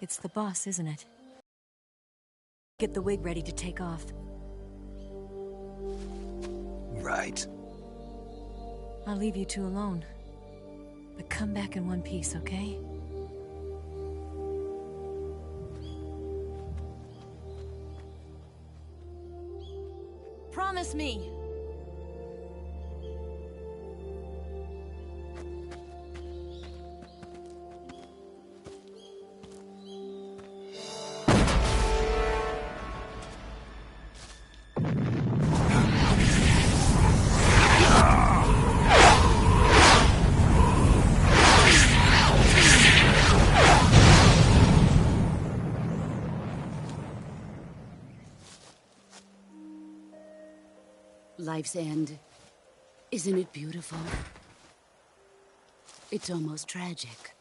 It's the boss, isn't it? Get the wig ready to take off. Right. I'll leave you two alone. But come back in one piece, okay? Promise me! Life's end. Isn't it beautiful? It's almost tragic.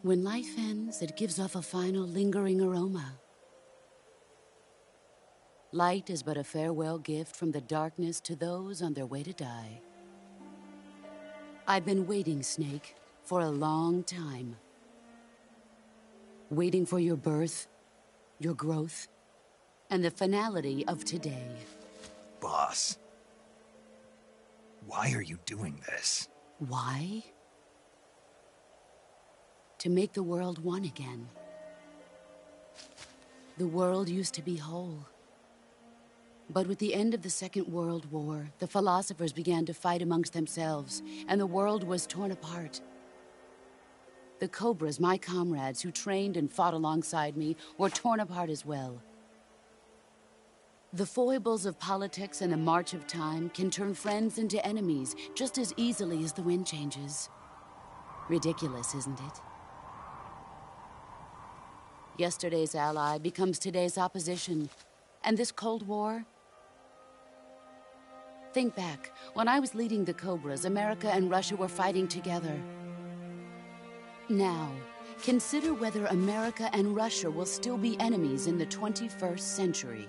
When life ends, it gives off a final lingering aroma. Light is but a farewell gift from the darkness to those on their way to die. I've been waiting, Snake, for a long time. Waiting for your birth, your growth, and the finality of today. Boss. Why are you doing this? Why? To make the world one again. The world used to be whole. But with the end of the Second World War, the philosophers began to fight amongst themselves, and the world was torn apart. The Cobras, my comrades who trained and fought alongside me, were torn apart as well. The foibles of politics and the march of time can turn friends into enemies just as easily as the wind changes. Ridiculous, isn't it? Yesterday's ally becomes today's opposition. And this Cold War? Think back. When I was leading the Cobras, America and Russia were fighting together. Now, consider whether America and Russia will still be enemies in the 21st century.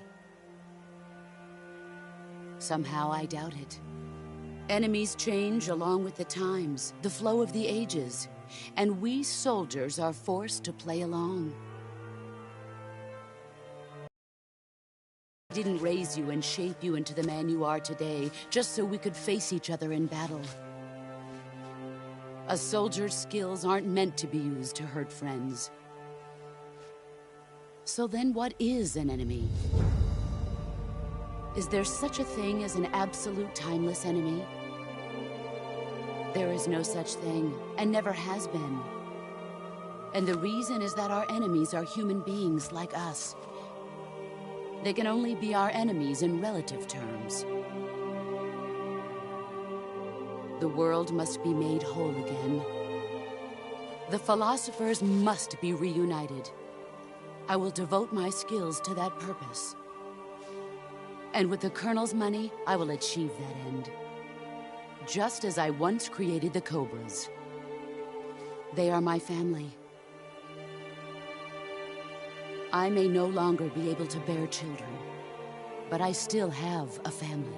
Somehow I doubt it. Enemies change along with the times, the flow of the ages, and we soldiers are forced to play along. I didn't raise you and shape you into the man you are today just so we could face each other in battle. A soldier's skills aren't meant to be used to hurt friends. So then what is an enemy? Is there such a thing as an absolute timeless enemy? There is no such thing, and never has been. And the reason is that our enemies are human beings like us. They can only be our enemies in relative terms. The world must be made whole again. The philosophers must be reunited. I will devote my skills to that purpose. And with the Colonel's money, I will achieve that end. Just as I once created the Cobras. They are my family. I may no longer be able to bear children, but I still have a family.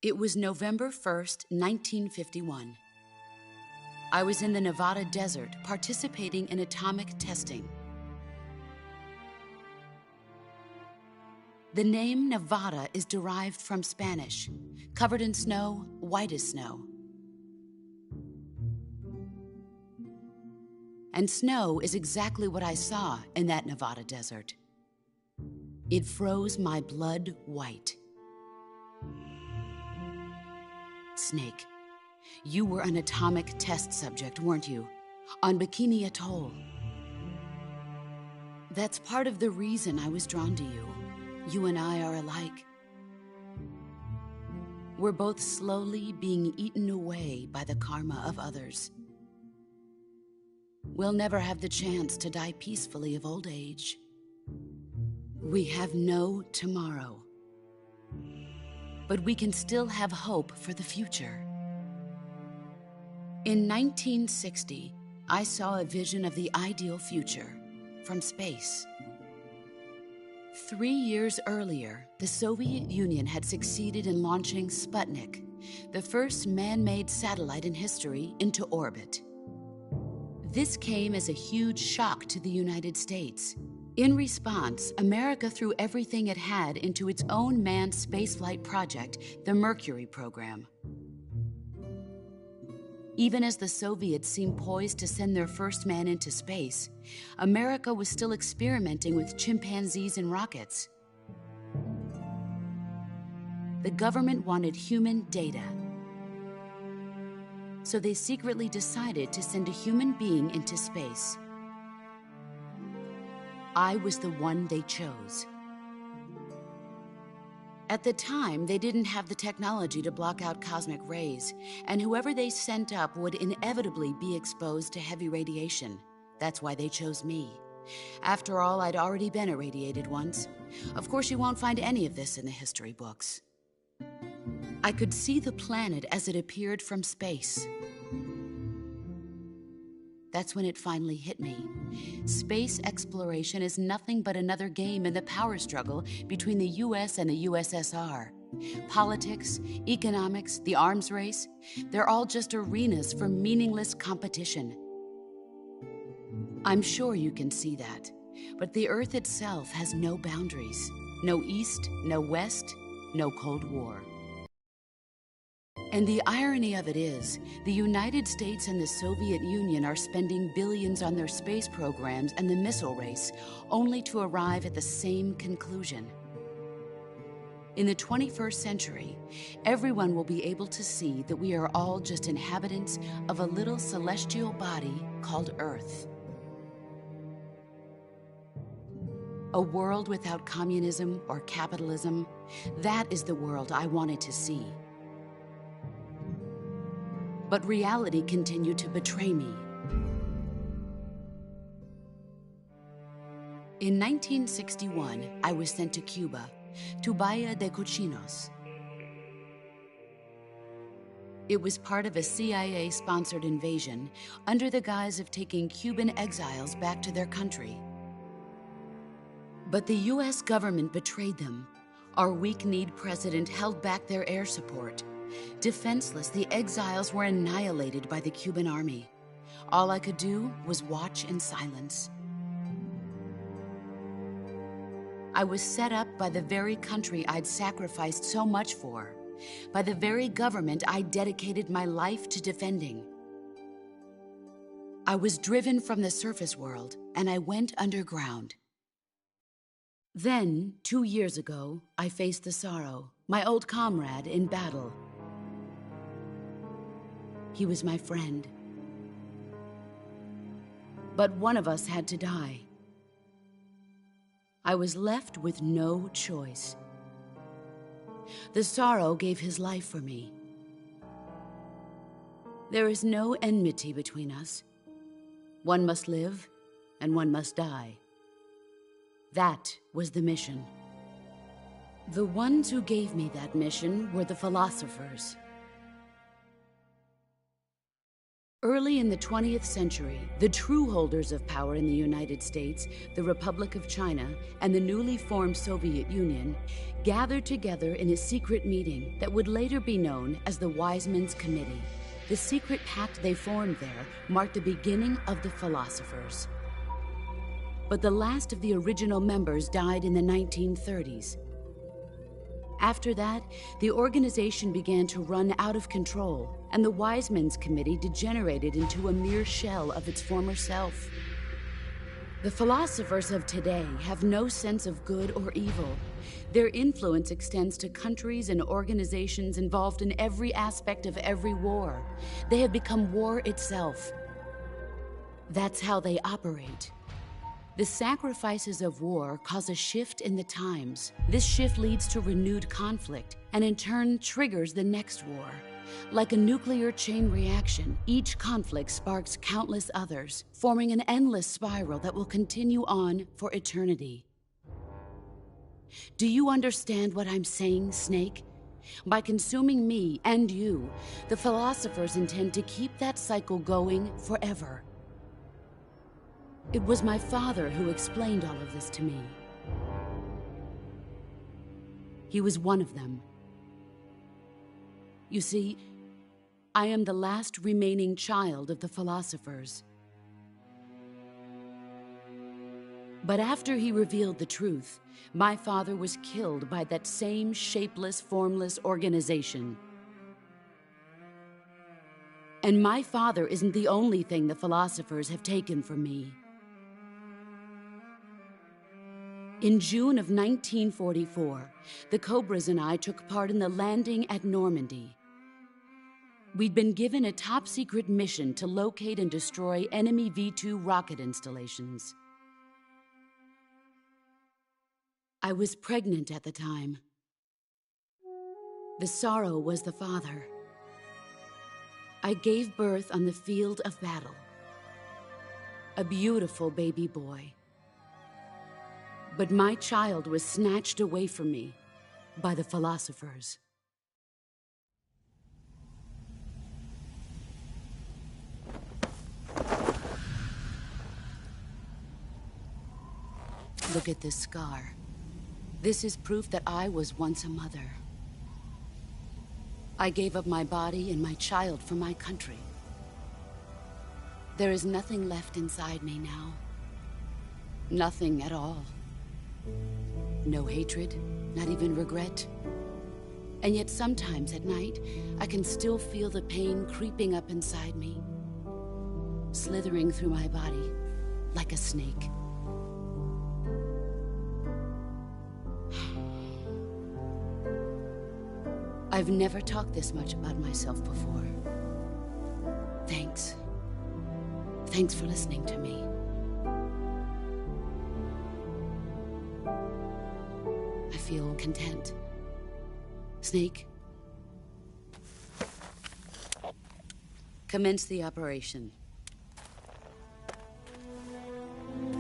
It was November 1st, 1951. I was in the Nevada desert participating in atomic testing. The name Nevada is derived from Spanish, covered in snow, white as snow. And snow is exactly what I saw in that Nevada desert. It froze my blood white. Snake, you were an atomic test subject, weren't you? On Bikini Atoll. That's part of the reason I was drawn to you. You and I are alike. We're both slowly being eaten away by the karma of others. We'll never have the chance to die peacefully of old age. We have no tomorrow. But we can still have hope for the future. In 1960, I saw a vision of the ideal future from space. 3 years earlier, the Soviet Union had succeeded in launching Sputnik, the first man-made satellite in history into orbit. This came as a huge shock to the United States. In response, America threw everything it had into its own manned spaceflight project, the Mercury program. Even as the Soviets seemed poised to send their first man into space, America was still experimenting with chimpanzees and rockets. The government wanted human data, so they secretly decided to send a human being into space. I was the one they chose. At the time, they didn't have the technology to block out cosmic rays, and whoever they sent up would inevitably be exposed to heavy radiation. That's why they chose me. After all, I'd already been irradiated once. Of course, you won't find any of this in the history books. I could see the planet as it appeared from space. That's when it finally hit me. Space exploration is nothing but another game in the power struggle between the US and the USSR. Politics, economics, the arms race, they're all just arenas for meaningless competition. I'm sure you can see that, but the Earth itself has no boundaries. No East, no West, no Cold War. And the irony of it is, the United States and the Soviet Union are spending billions on their space programs and the missile race, only to arrive at the same conclusion. In the 21st century, everyone will be able to see that we are all just inhabitants of a little celestial body called Earth. A world without communism or capitalism, that is the world I wanted to see. But reality continued to betray me. In 1961, I was sent to Cuba, to Bahia de Cochinos. It was part of a CIA-sponsored invasion under the guise of taking Cuban exiles back to their country. But the US government betrayed them. Our weak-kneed president held back their air support. Defenseless, the exiles were annihilated by the Cuban army. All I could do was watch in silence. I was set up by the very country I'd sacrificed so much for, by the very government I dedicated my life to defending. I was driven from the surface world, and I went underground. Then, 2 years ago, I faced the Sorrow, my old comrade in battle. He was my friend. But one of us had to die. I was left with no choice. The Sorrow gave his life for me. There is no enmity between us. One must live, and one must die. That was the mission. The ones who gave me that mission were the philosophers. Early in the 20th century, the true holders of power in the United States, the Republic of China, and the newly formed Soviet Union gathered together in a secret meeting that would later be known as the Wiseman's Committee. The secret pact they formed there marked the beginning of the philosophers. But the last of the original members died in the 1930s. After that, the organization began to run out of control, and the Wiseman's Committee degenerated into a mere shell of its former self. The philosophers of today have no sense of good or evil. Their influence extends to countries and organizations involved in every aspect of every war. They have become war itself. That's how they operate. The sacrifices of war cause a shift in the times. This shift leads to renewed conflict, and in turn triggers the next war. Like a nuclear chain reaction, each conflict sparks countless others, forming an endless spiral that will continue on for eternity. Do you understand what I'm saying, Snake? By consuming me and you, the philosophers intend to keep that cycle going forever. It was my father who explained all of this to me. He was one of them. You see, I am the last remaining child of the philosophers. But after he revealed the truth, my father was killed by that same shapeless, formless organization. And my father isn't the only thing the philosophers have taken from me. In June of 1944, the Cobras and I took part in the landing at Normandy. We'd been given a top-secret mission to locate and destroy enemy V-2 rocket installations. I was pregnant at the time. The sorrow was the father. I gave birth on the field of battle. A beautiful baby boy. But my child was snatched away from me by the philosophers. Look at this scar. This is proof that I was once a mother. I gave up my body and my child for my country. There is nothing left inside me now. Nothing at all. No hatred, not even regret. And yet sometimes at night, I can still feel the pain creeping up inside me, slithering through my body like a snake. I've never talked this much about myself before. Thanks. Thanks for listening to me. I feel content. Snake, commence the operation.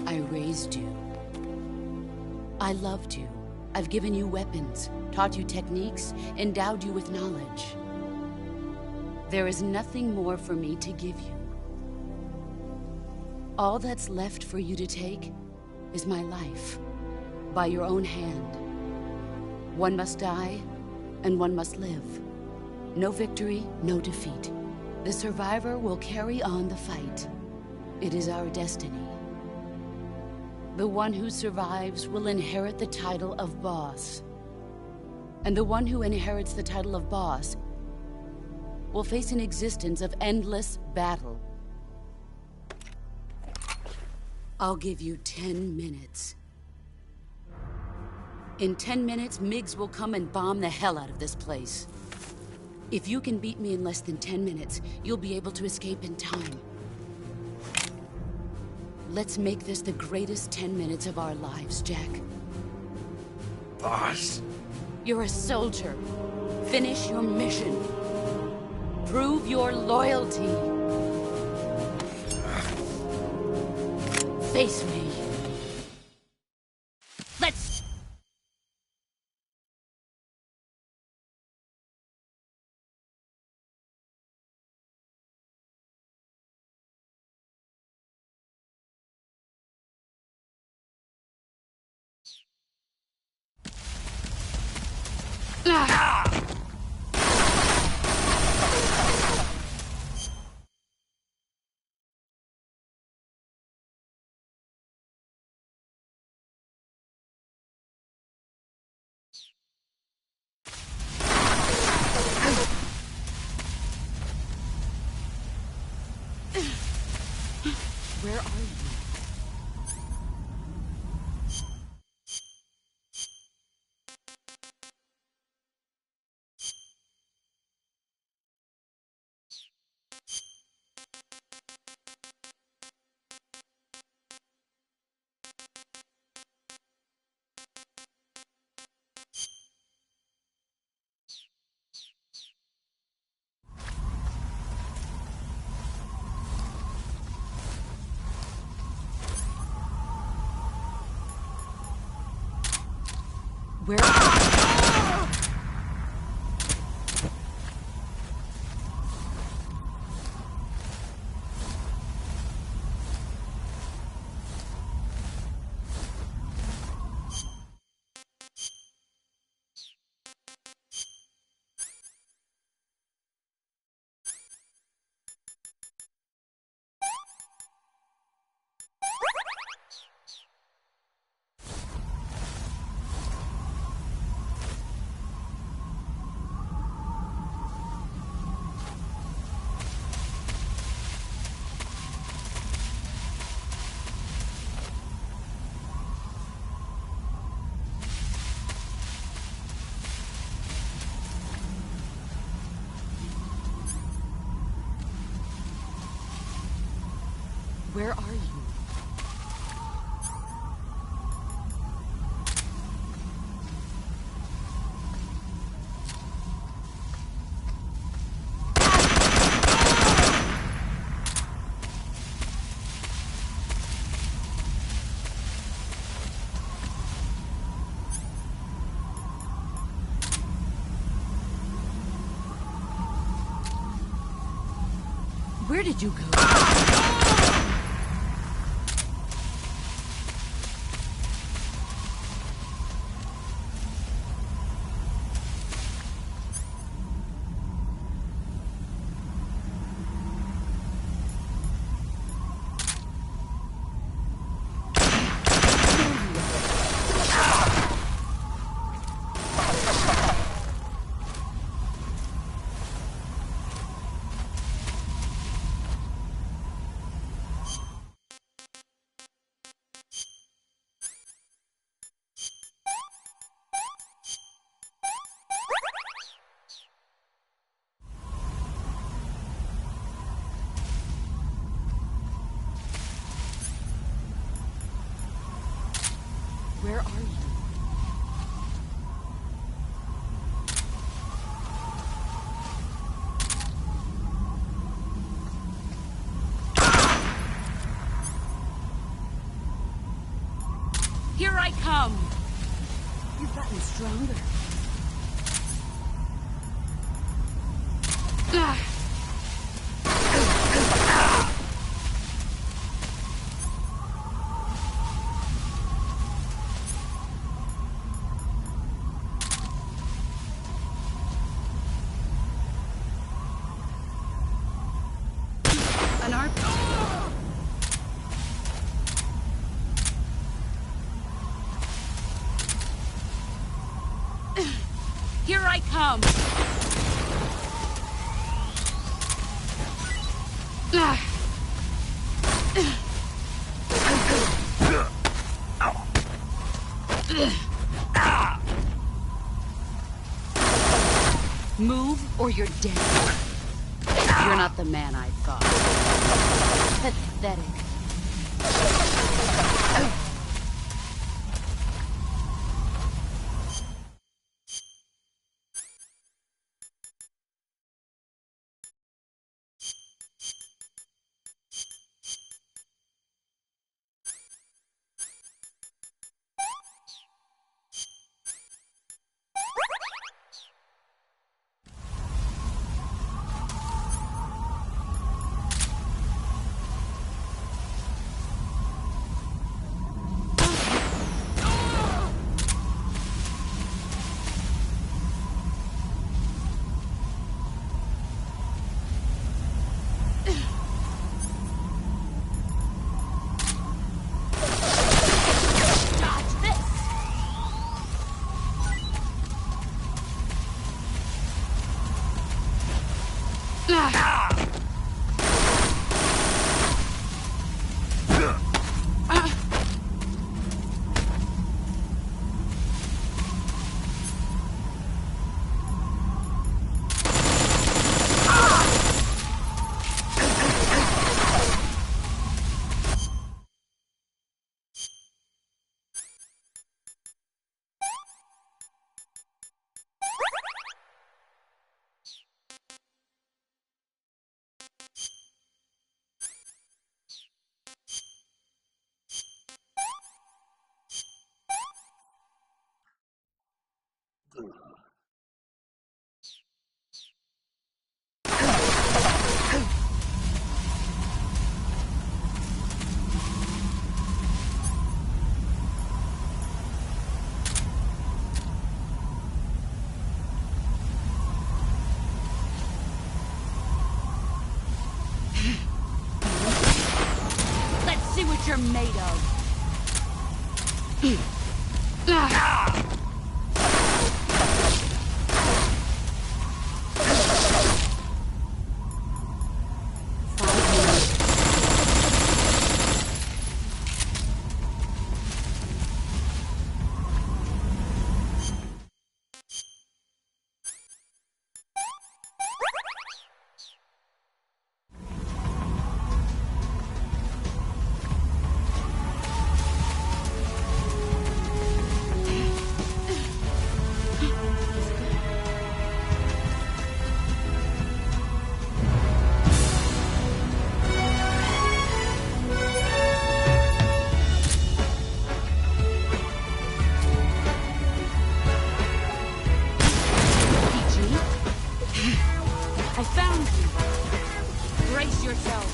I raised you. I loved you. I've given you weapons, taught you techniques, endowed you with knowledge. There is nothing more for me to give you. All that's left for you to take is my life, by your own hand. One must die, and one must live. No victory, no defeat. The survivor will carry on the fight. It is our destiny. The one who survives will inherit the title of boss. And the one who inherits the title of boss will face an existence of endless battle. I'll give you 10 minutes. In 10 minutes, MiGs will come and bomb the hell out of this place. If you can beat me in less than 10 minutes, you'll be able to escape in time. Let's make this the greatest 10 minutes of our lives, Jack. Boss. You're a soldier. Finish your mission. Prove your loyalty. Face me. Let's... Where are you? Where are you? Where are you? Where did you go? Where are you? Here I come! You've gotten stronger. An arc. Here I come. Move or you're dead. You're not the man I thought. Pathetic. You're made of. Brace yourself.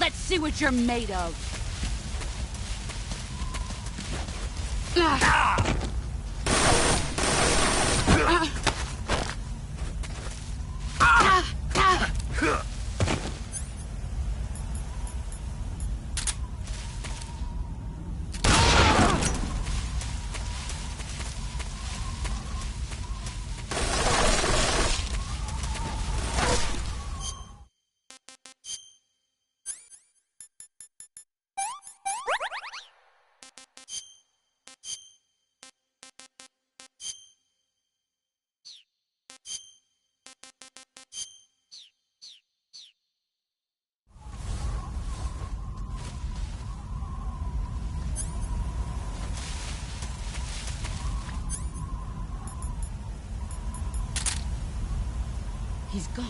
Let's see what you're made of. He's gone.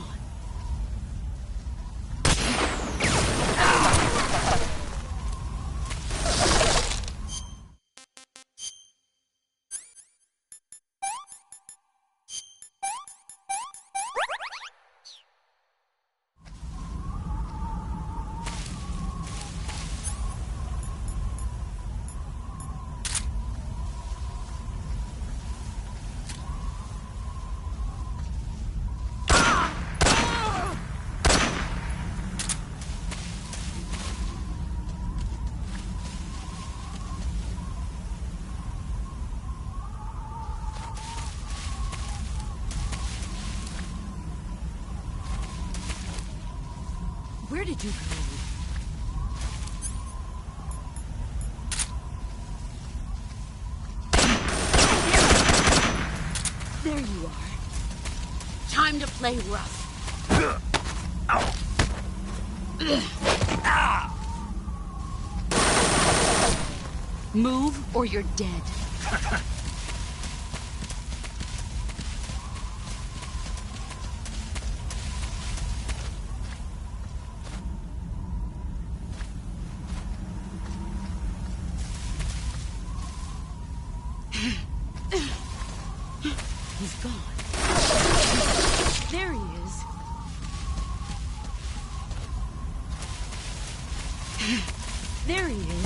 Where did you go? There you are. Time to play rough. Move or you're dead. He's gone. There he is. There he is.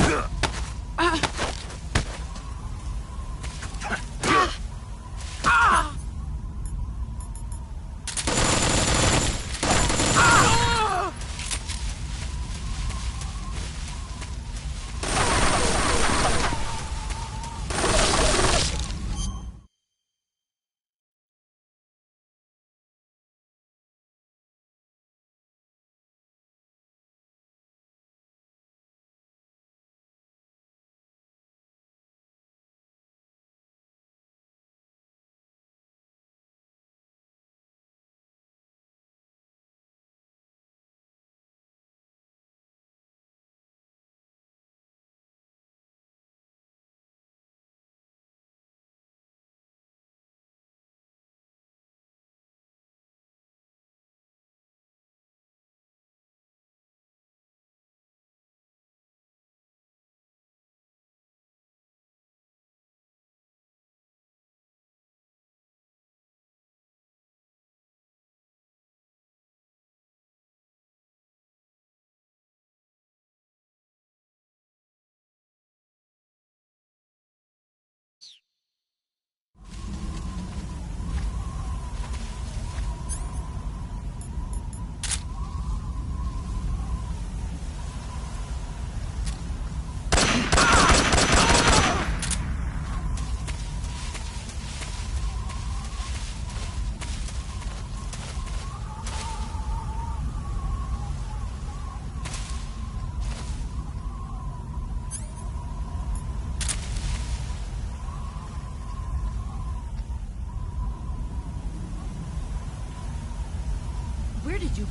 Where did you go?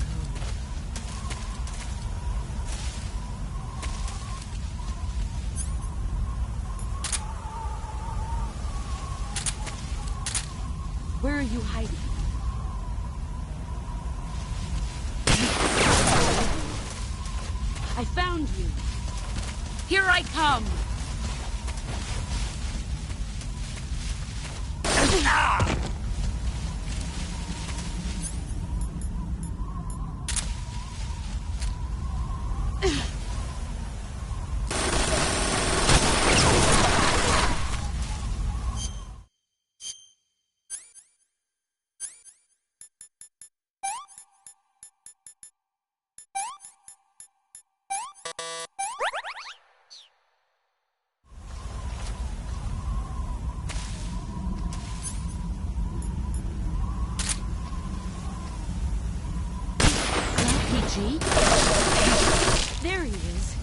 Where are you hiding? I found you. Here I come. RPG? There he is.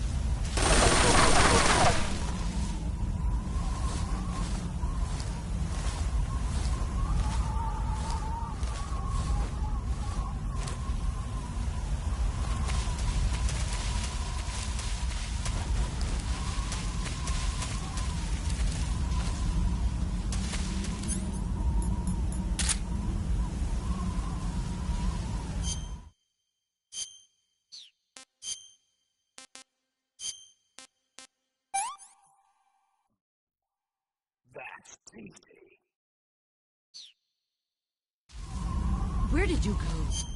That's tasty. Where did you go?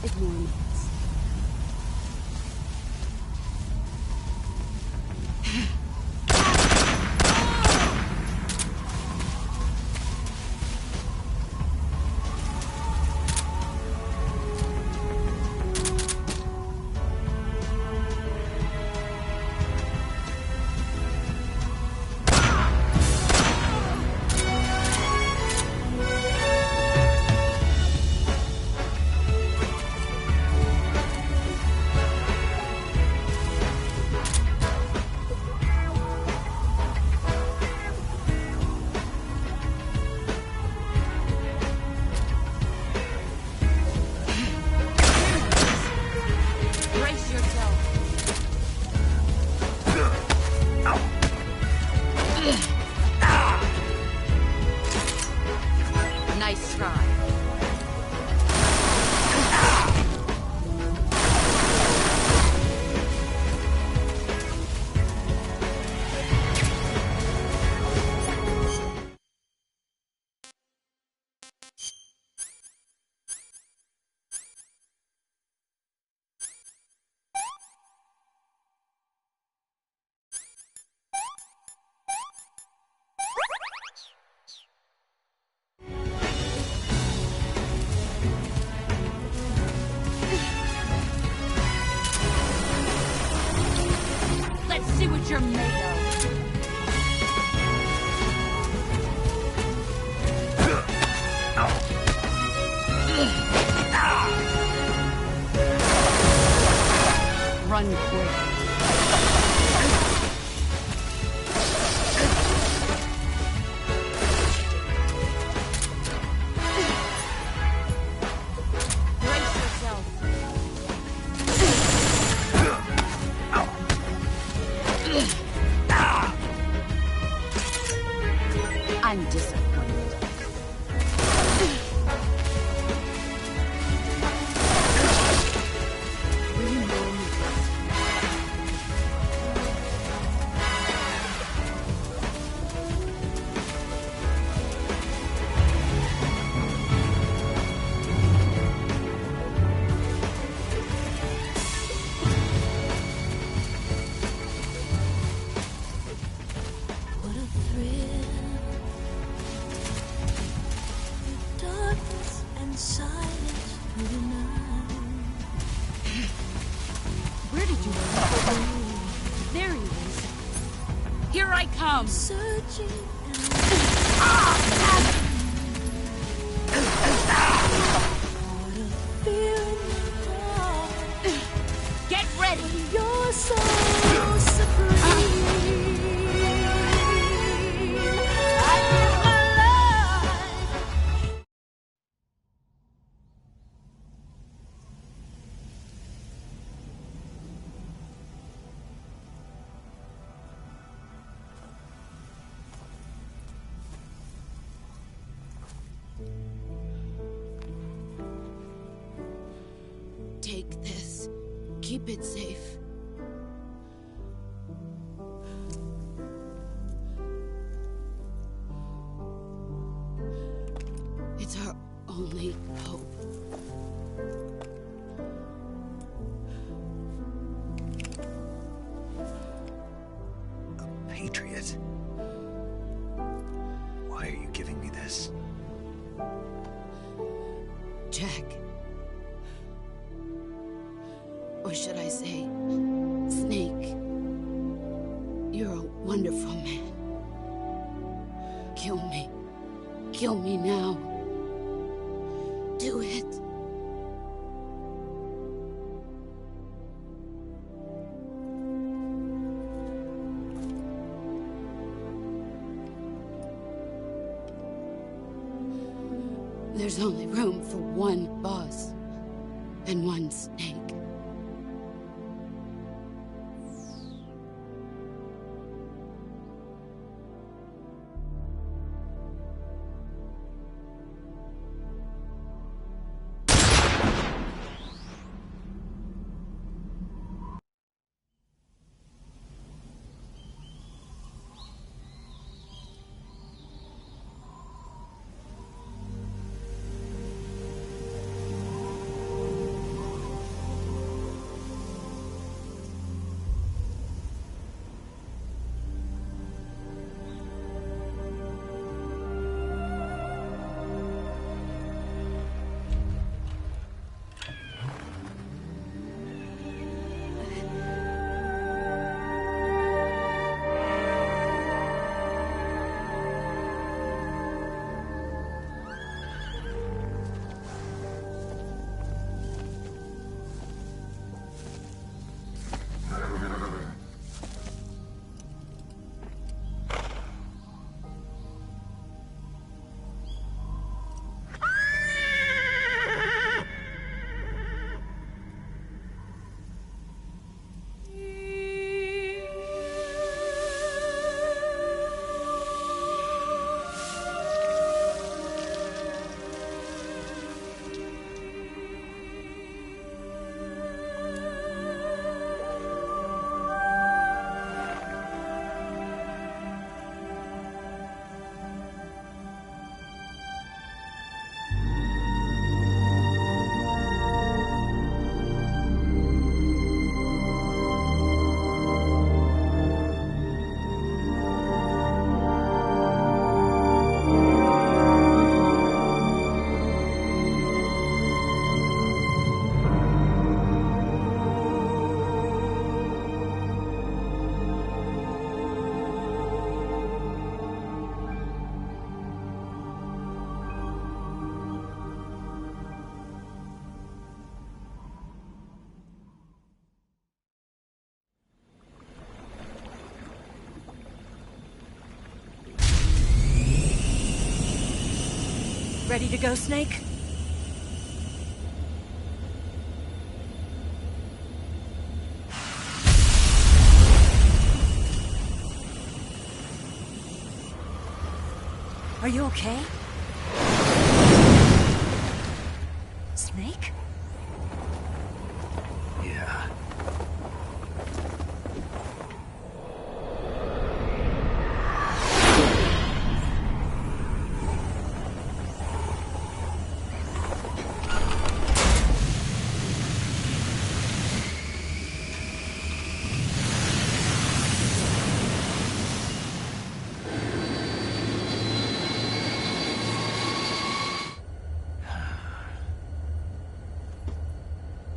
Ignore me. Nice try. Let's see what you're made of. Run quick. Brace yourself. I'm disappointed. What a thrill. Darkness and silence through the night. Where did you go? There he is. Here I come. Searching and what a feeling in the dark. Get ready. You're so supreme. I give my life. Take this. Keep it safe. It's our only hope. A patriot? Why are you giving me this? Jack. Or should I say, Snake. You're a wonderful man. Kill me. Kill me now. Do it. There's only room for one boss and one snake. Ready to go, Snake? Are you okay? Snake? Yeah.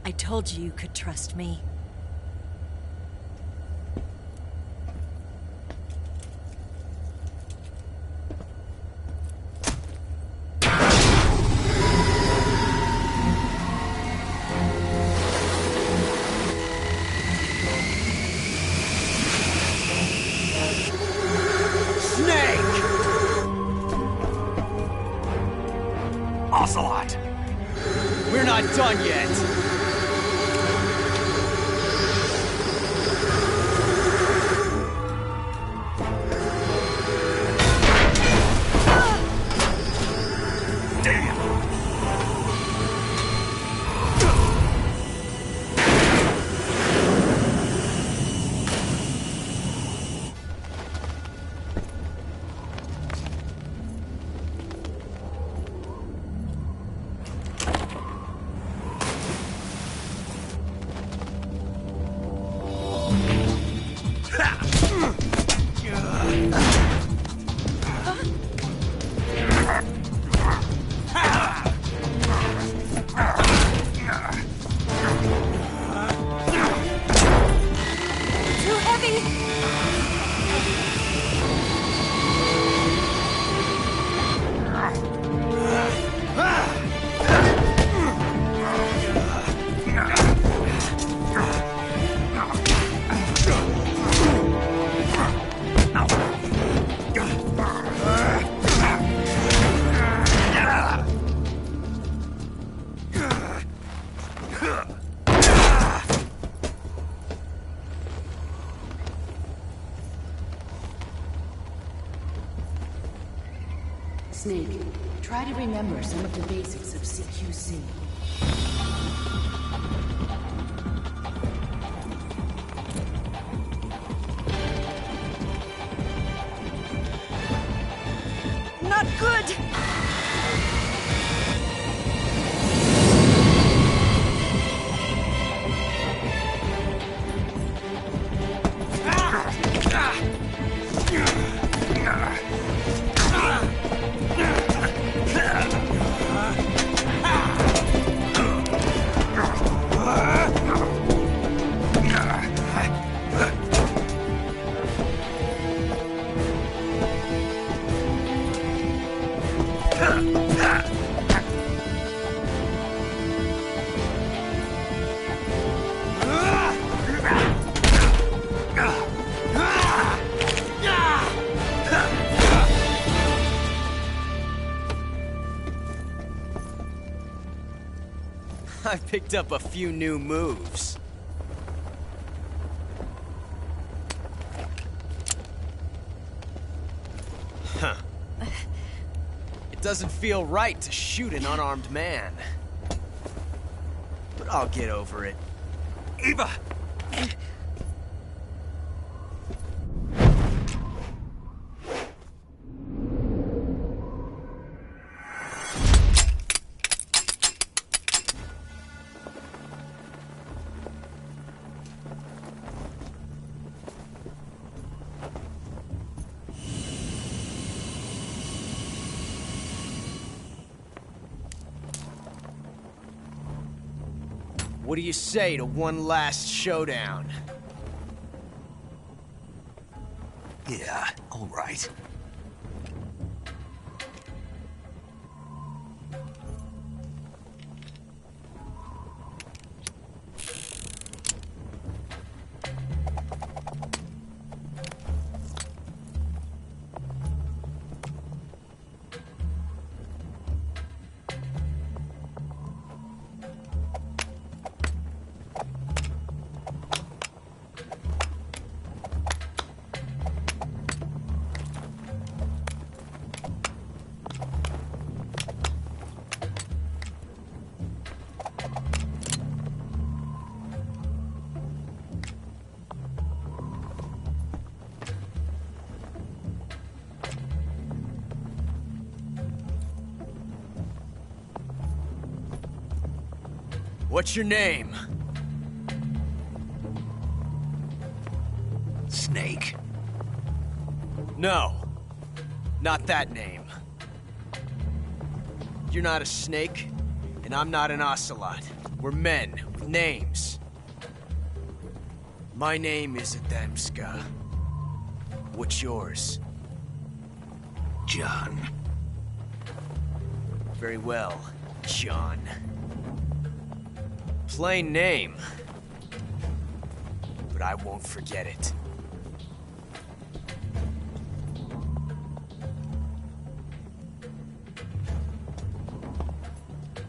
I told you you could trust me. Snake! Ocelot! We're not done yet! Too heavy! Snake, try to remember some of the basics of CQC. Not good! I picked up a few new moves. Huh. It doesn't feel right to shoot an unarmed man. But I'll get over it. Eva! What do you say to one last showdown? Yeah, all right. What's your name? Snake. No. Not that name. You're not a snake, and I'm not an ocelot. We're men with names. My name is Adamska. What's yours? John. Very well, John. Plain name. But I won't forget it.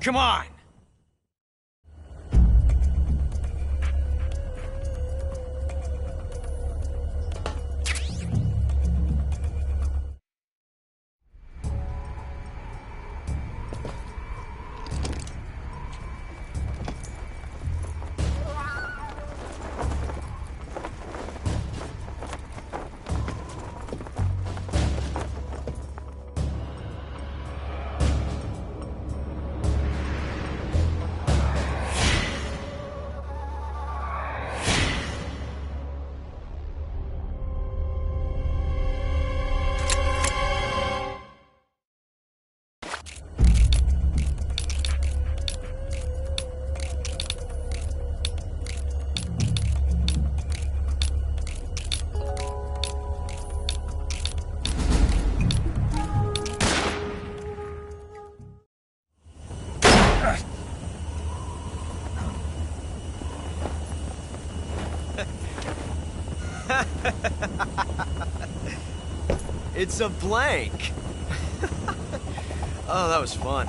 Come on! It's a blank. Oh, that was fun.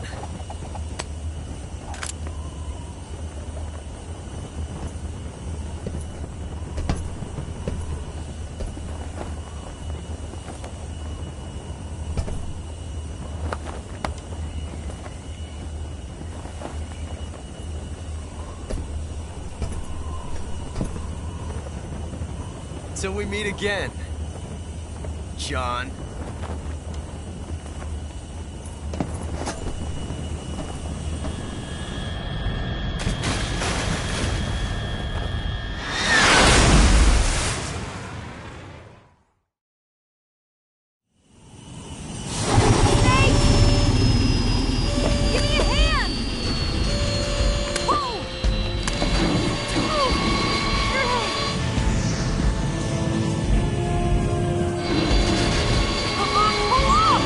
Till we meet again, John. Give me a hand! Whoa! Come on, pull up!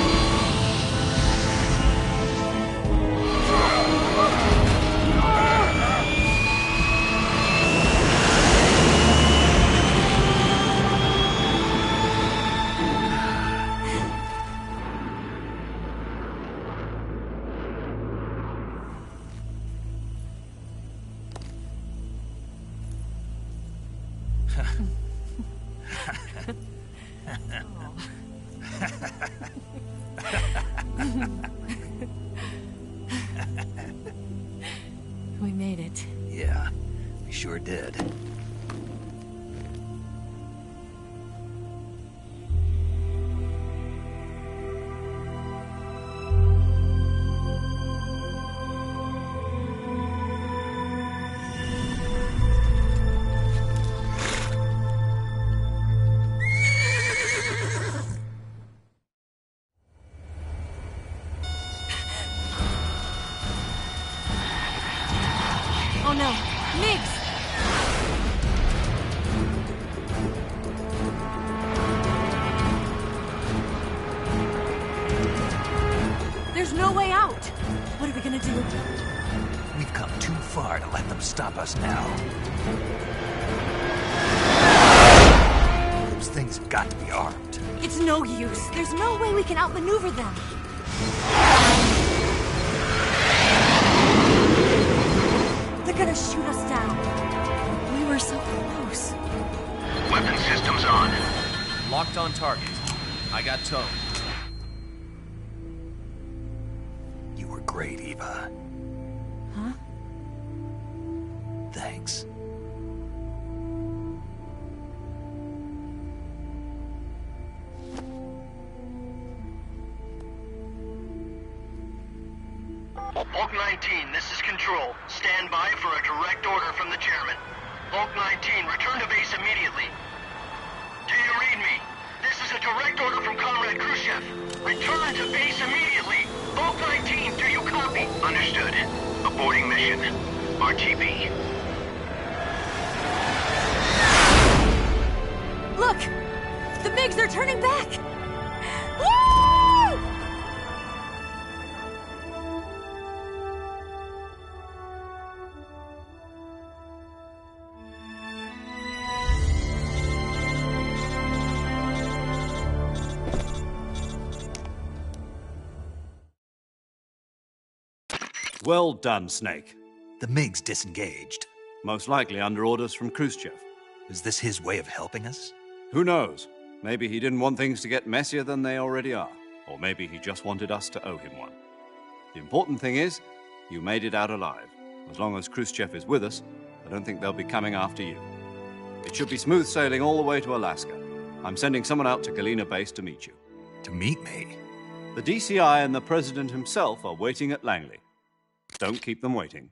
We made it. Yeah, we sure did. Oh no, Migs! There's no way out! What are we gonna do? We've come too far to let them stop us now. Those things have got to be armed. It's no use. There's no way we can outmaneuver them. They're gonna shoot us down. We were so close. Weapon systems on. Locked on target. I got towed. You were great, Eva. Huh? Thanks. Bulk 19, this is Control. Stand by for a direct order from the chairman. Bulk 19, return to base immediately. Do you read me? This is a direct order from Comrade Khrushchev. Return to base immediately. Bulk 19, do you copy? Understood. Aborting mission. RTB. Look! The MiGs are turning back! Woo! Well done, Snake. The MiG's disengaged. Most likely under orders from Khrushchev. Is this his way of helping us? Who knows? Maybe he didn't want things to get messier than they already are. Or maybe he just wanted us to owe him one. The important thing is, you made it out alive. As long as Khrushchev is with us, I don't think they'll be coming after you. It should be smooth sailing all the way to Alaska. I'm sending someone out to Galena Base to meet you. To meet me? The DCI and the President himself are waiting at Langley. Don't keep them waiting.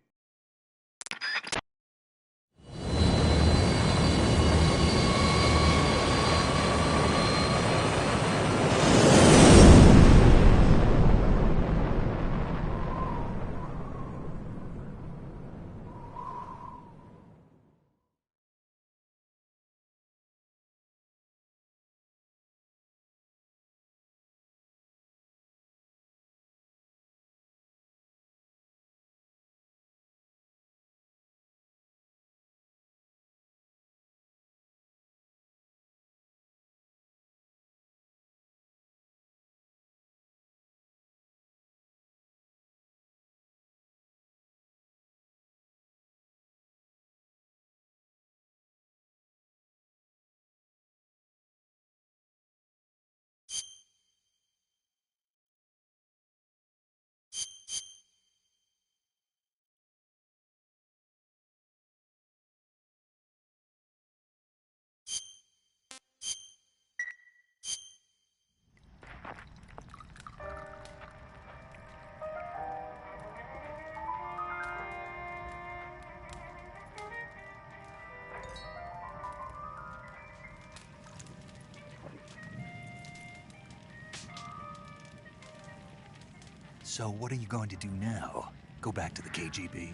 So what are you going to do now? Go back to the KGB?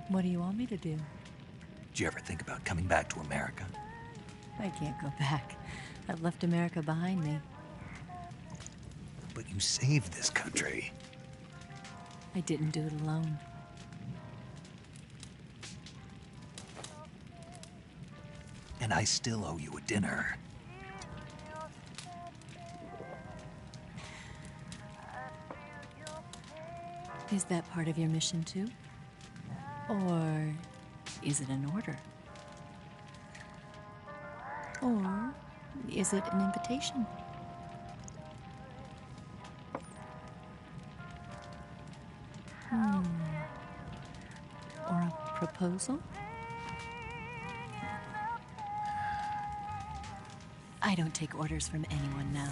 What do you want me to do? Did you ever think about coming back to America? I can't go back. I've left America behind me. But you saved this country. I didn't do it alone. And I still owe you a dinner. Is that part of your mission too? Or is it an order? Or is it an invitation? Or a proposal? I don't take orders from anyone now.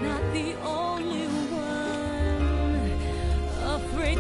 Not the only one afraid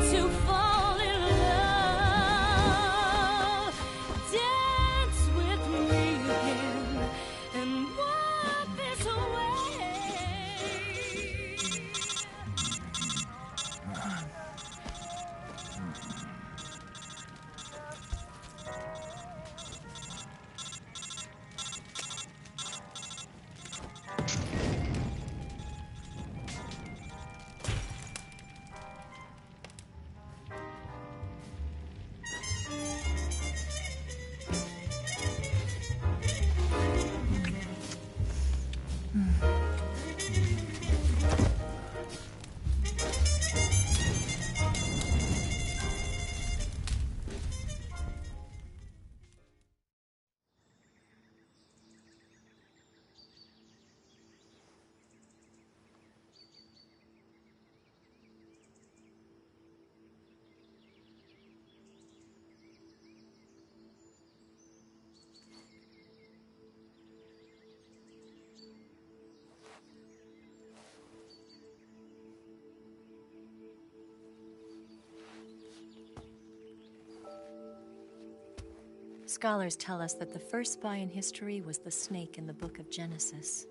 Scholars tell us that the first spy in history was the snake in the book of Genesis.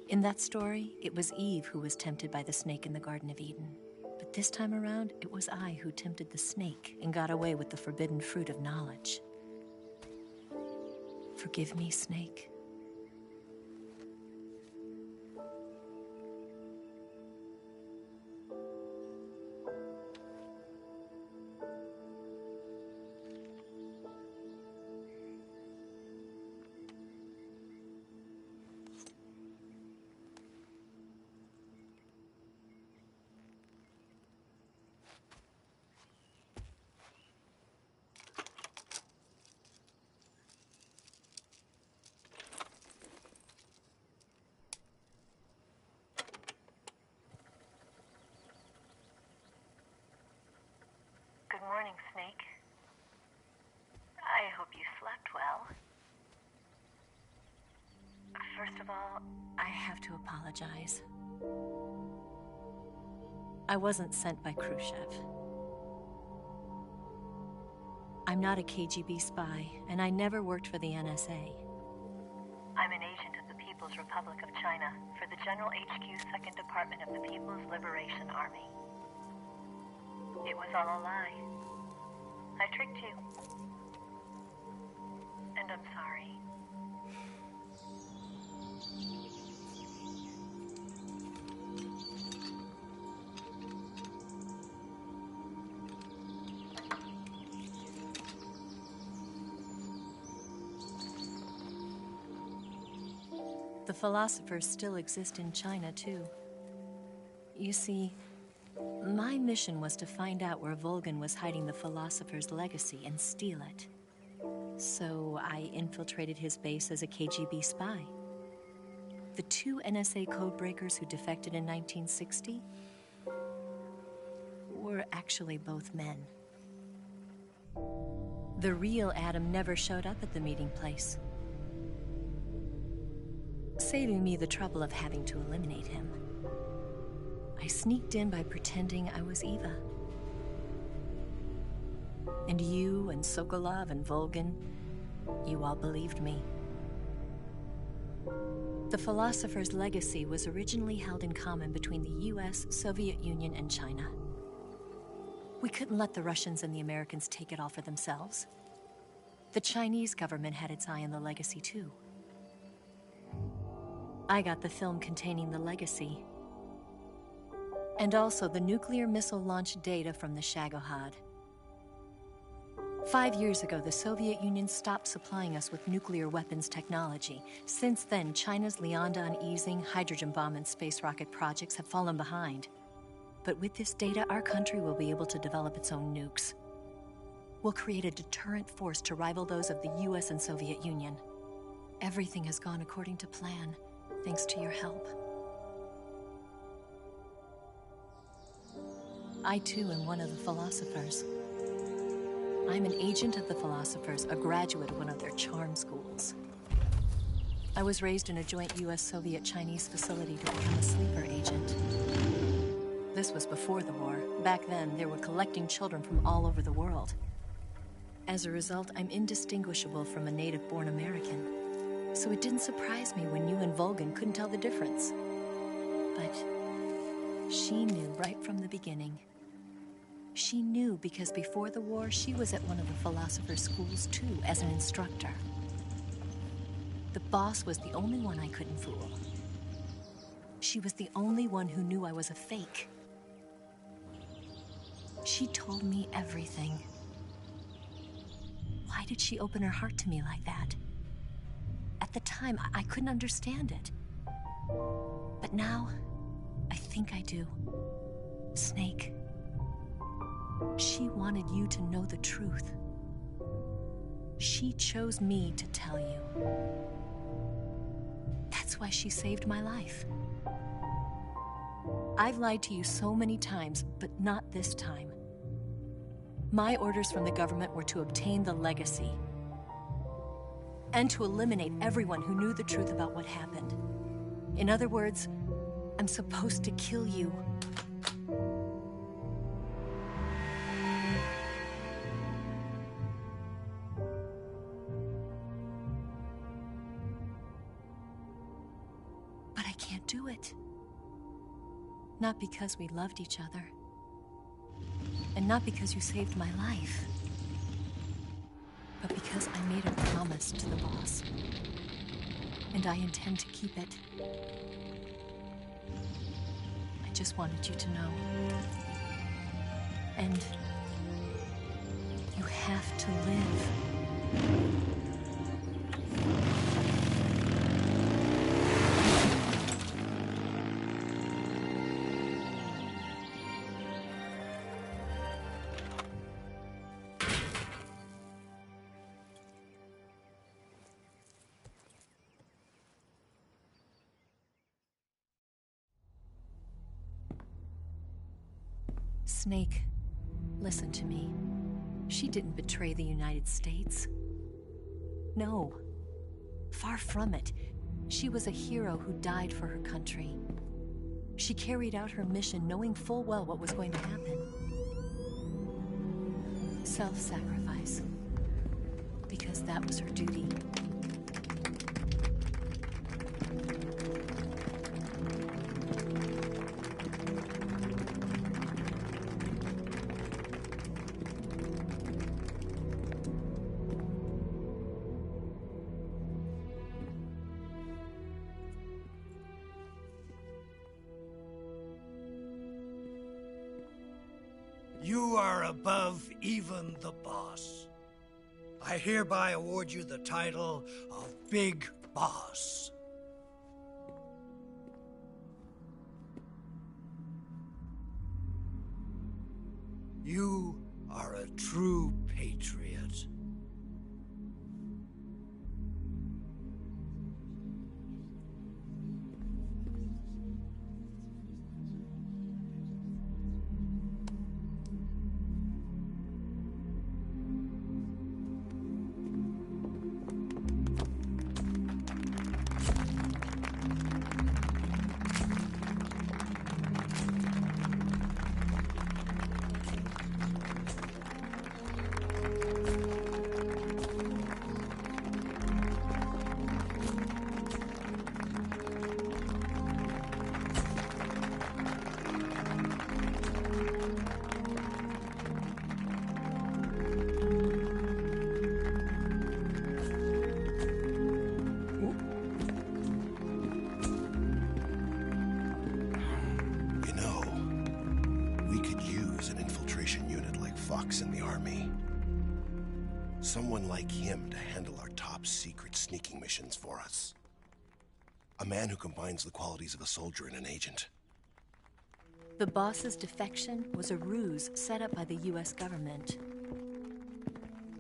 In that story, it was Eve who was tempted by the snake in the Garden of Eden. But this time around, it was I who tempted the snake and got away with the forbidden fruit of knowledge. Forgive me, Snake. Good morning, Snake. I hope you slept well. First of all, I have to apologize. I wasn't sent by Khrushchev. I'm not a KGB spy, and I never worked for the NSA. I'm an agent of the People's Republic of China for the General HQ 2nd Department of the People's Liberation Army. It was all a lie. I tricked you. And I'm sorry. The philosophers still exist in China, too. You see, my mission was to find out where Volgin was hiding the philosopher's legacy and steal it. So I infiltrated his base as a KGB spy. The two NSA codebreakers who defected in 1960 were actually both men. The real Adam never showed up at the meeting place, saving me the trouble of having to eliminate him. I sneaked in by pretending I was Eva. And you and Sokolov and Volgin, you all believed me. The philosopher's legacy was originally held in common between the US, Soviet Union, and China. We couldn't let the Russians and the Americans take it all for themselves. The Chinese government had its eye on the legacy too. I got the film containing the legacy, and also the nuclear missile launch data from the Shagohod. 5 years ago, the Soviet Union stopped supplying us with nuclear weapons technology. Since then, China's Liaodong easing, hydrogen bomb, and space rocket projects have fallen behind. But with this data, our country will be able to develop its own nukes. We'll create a deterrent force to rival those of the US and Soviet Union. Everything has gone according to plan, thanks to your help. I too am one of the philosophers. I'm an agent of the philosophers, a graduate of one of their charm schools. I was raised in a joint US-Soviet-Chinese facility to become a sleeper agent. This was before the war. Back then, they were collecting children from all over the world. As a result, I'm indistinguishable from a native-born American. So it didn't surprise me when you and Volgin couldn't tell the difference. But she knew right from the beginning. She knew because before the war, she was at one of the philosopher's schools too, as an instructor. The boss was the only one I couldn't fool. She was the only one who knew I was a fake. She told me everything. Why did she open her heart to me like that? At the time, I couldn't understand it. But now, I think I do. Snake. She wanted you to know the truth. She chose me to tell you. That's why she saved my life. I've lied to you so many times, but not this time. My orders from the government were to obtain the legacy and to eliminate everyone who knew the truth about what happened. In other words, I'm supposed to kill you. can't do it. Not because we loved each other. And not because you saved my life. But because I made a promise to the boss. And I intend to keep it. I just wanted you to know. And you have to live. Snake, listen to me. She didn't betray the United States. No. Far from it. She was a hero who died for her country. She carried out her mission knowing full well what was going to happen. Self-sacrifice. Because that was her duty. You are above even the boss. I hereby award you the title of Big Boss. You are a true patriot. In the army. Someone like him to handle our top secret sneaking missions for us. A man who combines the qualities of a soldier and an agent. The boss's defection was a ruse set up by the US government.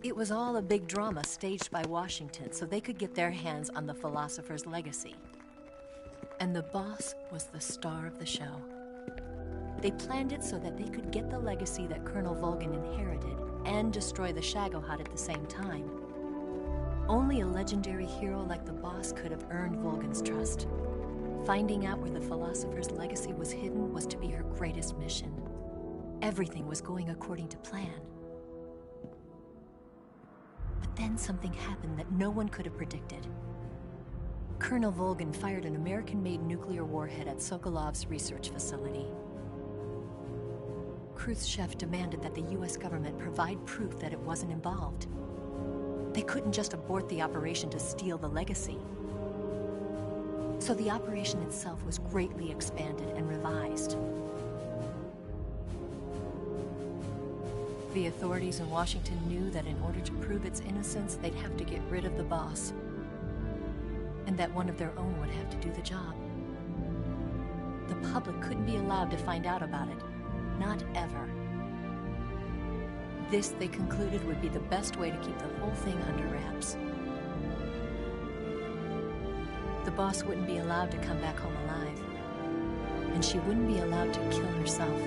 It was all a big drama staged by Washington so they could get their hands on the philosopher's legacy. And the boss was the star of the show. They planned it so that they could get the legacy that Colonel Volgin inherited and destroy the Shagohod at the same time. Only a legendary hero like the boss could have earned Volgin's trust. Finding out where the philosopher's legacy was hidden was to be her greatest mission. Everything was going according to plan. But then something happened that no one could have predicted. Colonel Volgin fired an American-made nuclear warhead at Sokolov's research facility. Khrushchev demanded that the US government provide proof that it wasn't involved. They couldn't just abort the operation to steal the legacy. So the operation itself was greatly expanded and revised. The authorities in Washington knew that in order to prove its innocence, they'd have to get rid of the boss. And that one of their own would have to do the job. The public couldn't be allowed to find out about it. Not ever. This, they concluded, would be the best way to keep the whole thing under wraps. The boss wouldn't be allowed to come back home alive. And she wouldn't be allowed to kill herself.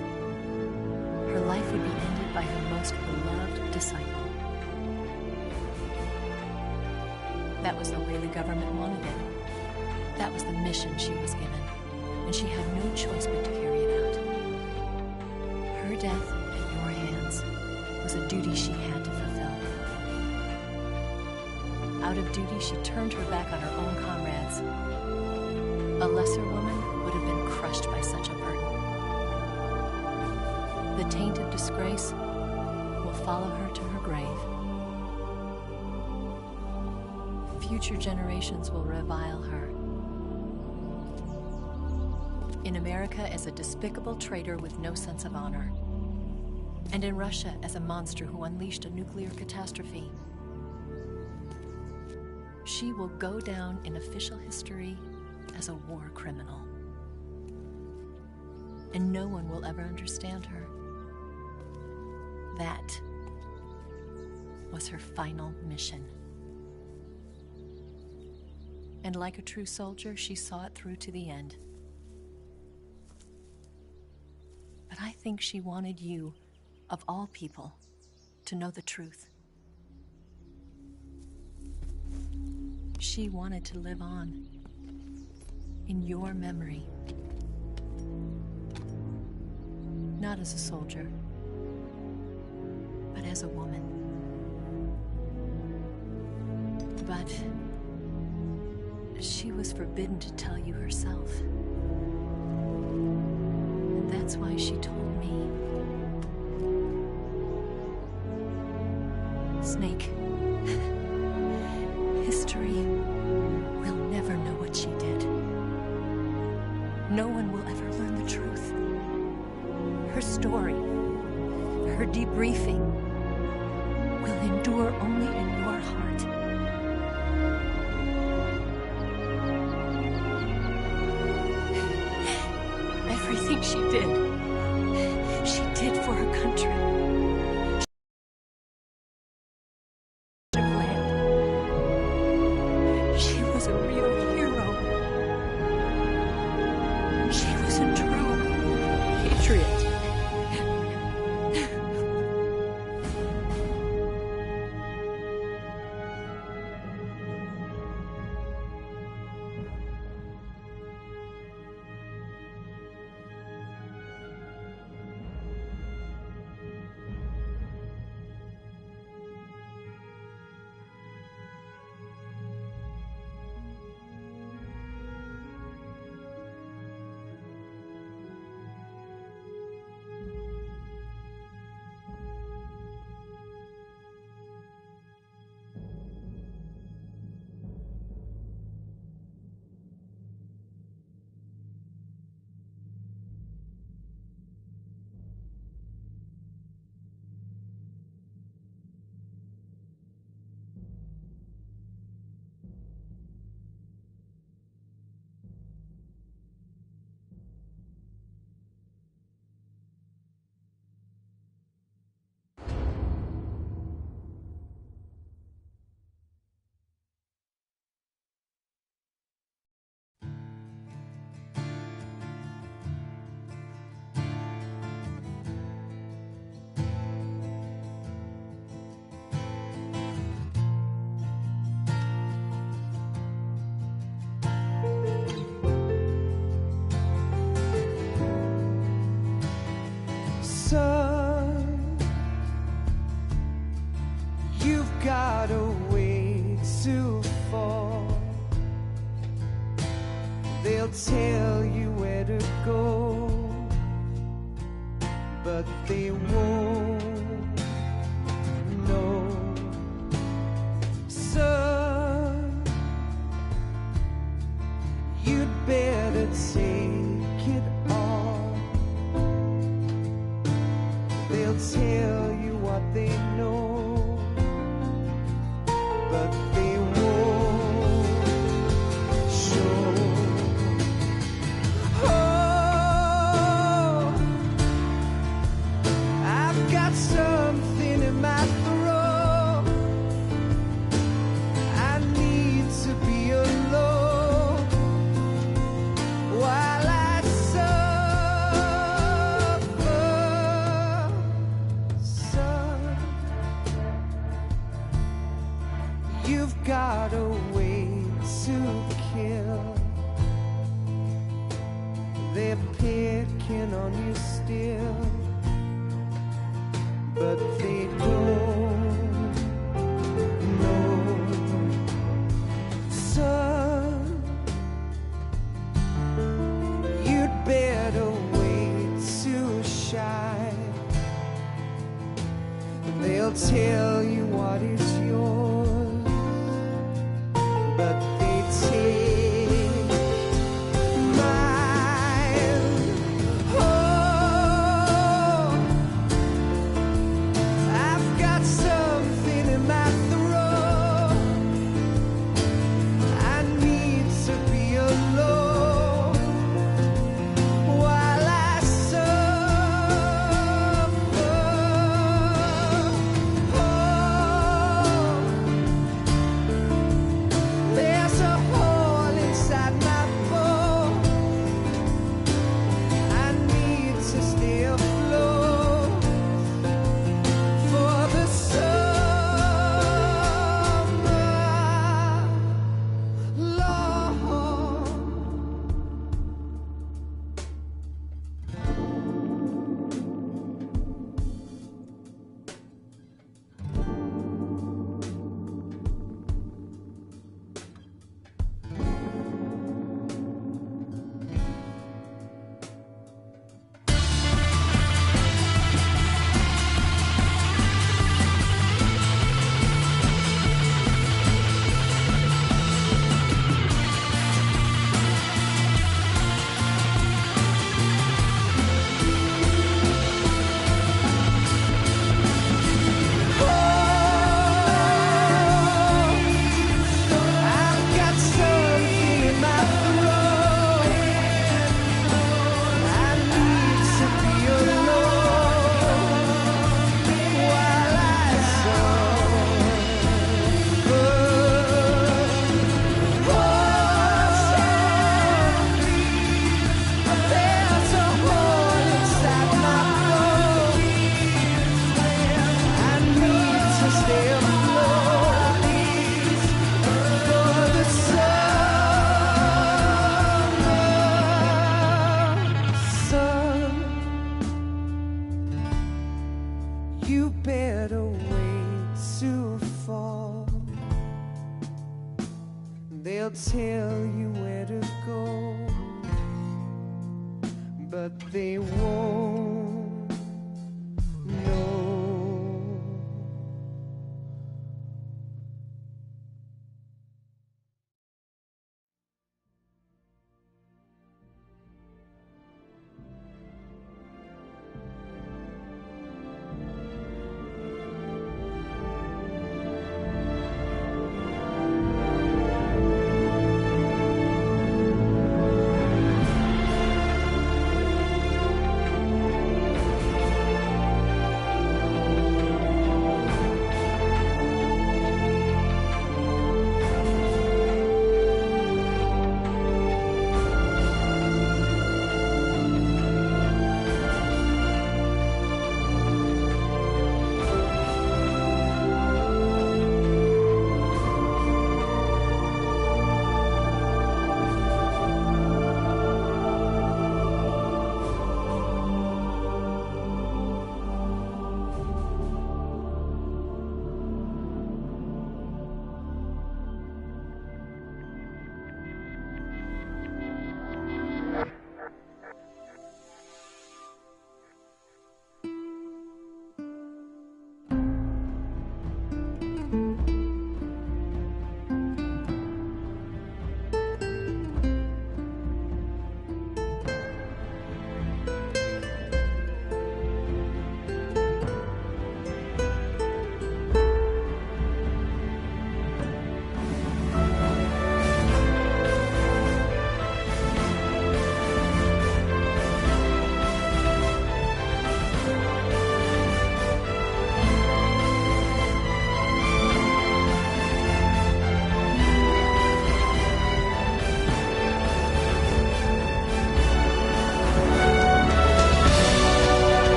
Her life would be ended by her most beloved disciple. That was the way the government wanted it. That was the mission she was given. And she had no choice but to carry it out. Her death at your hands was a duty she had to fulfill. Out of duty, she turned her back on her own comrades A lesser woman would have been crushed by such a burden. The tainted disgrace will follow her to her grave. Future generations will revile her. In America as a despicable traitor with no sense of honor. And in Russia as a monster who unleashed a nuclear catastrophe. She will go down in official history as a war criminal. And no one will ever understand her. That was her final mission. And like a true soldier, she saw it through to the end. But I think she wanted you, of all people, to know the truth. She wanted to live on in your memory. Not as a soldier, but as a woman. But she was forbidden to tell you herself. And that's why she told me. Snake, history will never know what she did. No one will ever learn the truth. Her story, her debriefing, will endure only in your heart. Everything she did for her country. She was a real hero. She was a true patriot. Son, you've got a way to fall. They'll tell you where to go, but they won't know. Son, you'd better take it off. They'll tell you what they know, but they won't show. Oh, I've got something in my throat. I need to be alone while I suffer. Son, you've got a way to kill. They're picking on you still, but they don't know. Son, fall. They'll tell you where to go, but they won't know.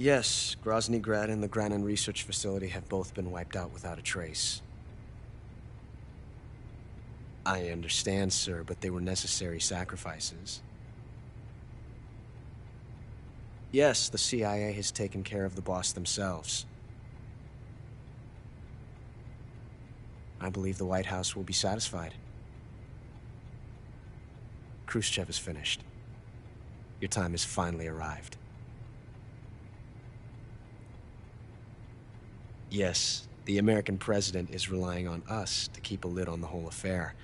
Yes, Grozny Grad and the Granin Research Facility have both been wiped out without a trace. I understand, sir, but they were necessary sacrifices. Yes, the CIA has taken care of the boss themselves. I believe the White House will be satisfied. Khrushchev is finished. Your time has finally arrived. Yes, the American president is relying on us to keep a lid on the whole affair.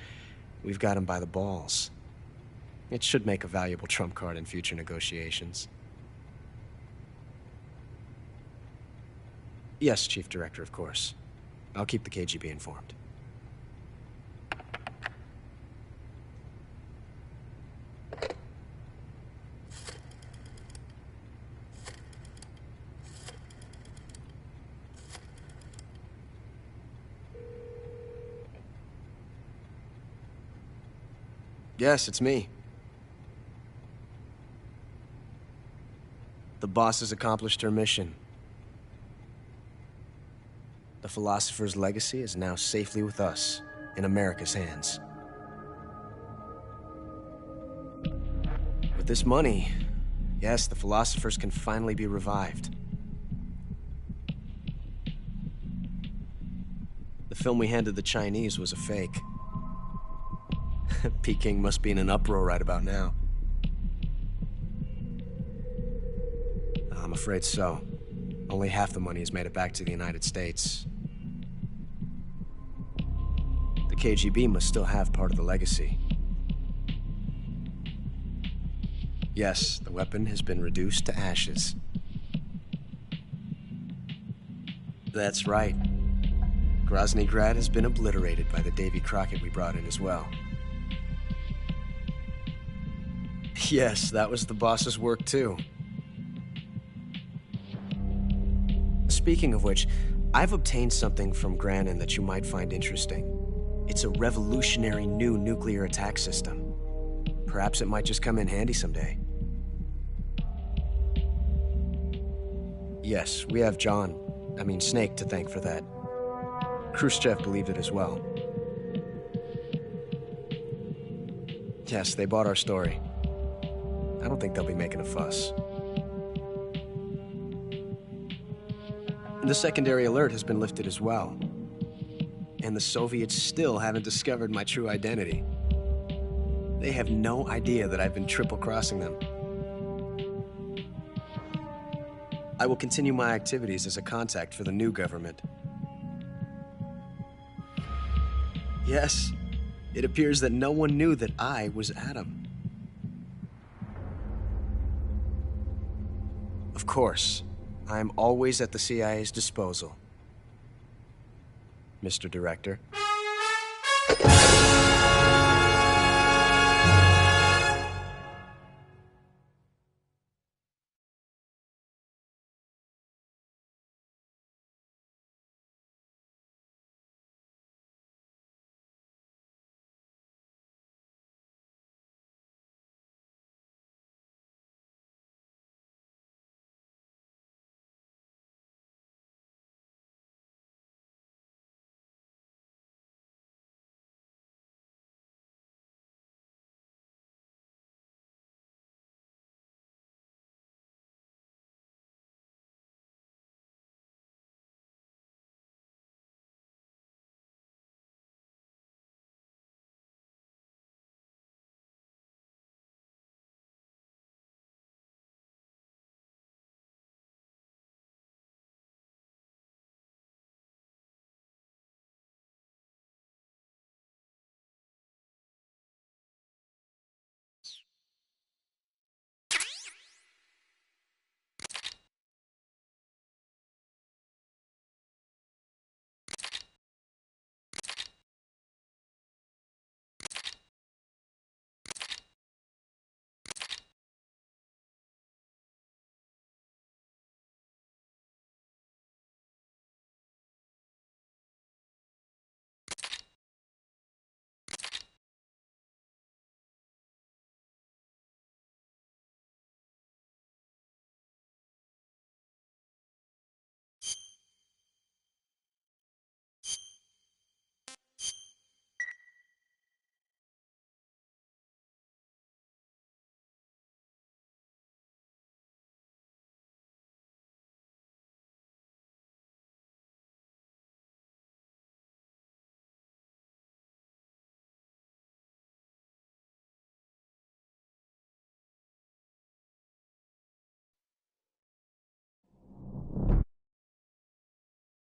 We've got him by the balls. It should make a valuable trump card in future negotiations. Yes, Chief Director, of course. I'll keep the KGB informed. Yes, it's me. The boss has accomplished her mission. The Philosopher's legacy is now safely with us, in America's hands. With this money, yes, the Philosophers can finally be revived. The film we handed the Chinese was a fake. Peking must be in an uproar right about now. I'm afraid so. Only half the money has made it back to the United States. The KGB must still have part of the legacy. Yes, the weapon has been reduced to ashes. That's right. Grozny Grad has been obliterated by the Davy Crockett we brought in as well. Yes, that was the boss's work too. Speaking of which, I've obtained something from Granin that you might find interesting. It's a revolutionary new nuclear attack system. Perhaps it might just come in handy someday. Yes, we have Snake to thank for that. Khrushchev believed it as well. Yes, they bought our story. I don't think they'll be making a fuss. The secondary alert has been lifted as well. And the Soviets still haven't discovered my true identity. They have no idea that I've been triple-crossing them. I will continue my activities as a contact for the new government. Yes, it appears that no one knew that I was Adam. Of course, I am always at the CIA's disposal, Mr. Director.